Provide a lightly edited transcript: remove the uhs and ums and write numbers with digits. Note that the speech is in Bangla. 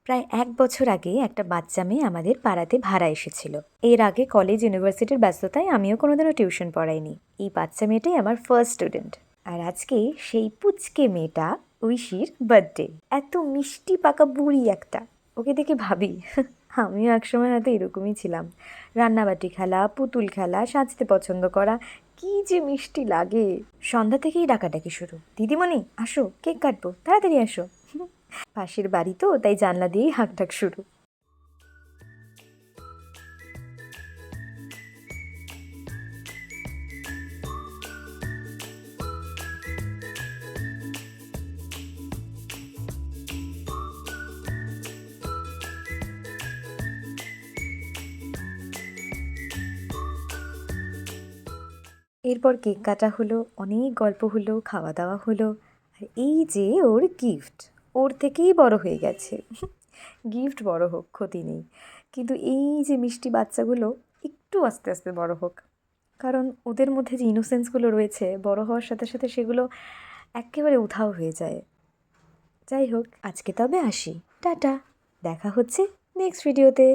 প্রায় ১ বছর আগে একটা বাচ্চা মেয়ে আমাদের পাড়াতে ভাড়া এসেছিল। এর আগে কলেজ ইউনিভার্সিটির ব্যস্ততায় আমিও কোনোদিনও টিউশন পড়াইনি। এই বাচ্চা মেয়েটাই আমার ফার্স্ট স্টুডেন্ট। আর আজকে সেই পুচকে মেয়েটা ঐশীর বার্থডে। এত মিষ্টি পাকা বুড়ি একটা, ওকে দেখে ভাবি আমিও একসময় হয়তো এরকমই ছিলাম। রান্নাবাটি খেলা, পুতুল খেলা, সাজতে পছন্দ করা, কি যে মিষ্টি লাগে। সন্ধ্যা থেকেই ডাকাডাকি শুরু, দিদিমণি আসো, কেক কাটবো, তাড়াতাড়ি আসো। পাশের বাড়ি তো, তাই জানলা দিয়েই হাঁকডাক শুরু। এরপর কেক কাটা হলো, অনেক গল্প হলো, খাওয়া দাওয়া হলো। আর এই যে ওর গিফট, ওর থেকেই বড় হয়ে গেছে। গিফট বড় হোক, ক্ষতি নেই, কিন্তু এই যে মিষ্টি বাচ্চাগুলো একটু আস্তে আস্তে বড় হোক, কারণ ওদের মধ্যে যে ইনোসেন্সগুলো রয়েছে বড় হওয়ার সাথে সাথে সেগুলো একেবারে উধাও হয়ে যায়। যাই হোক, আজকে তবে আসি, টাটা। দেখা হচ্ছে নেক্সট ভিডিওতে।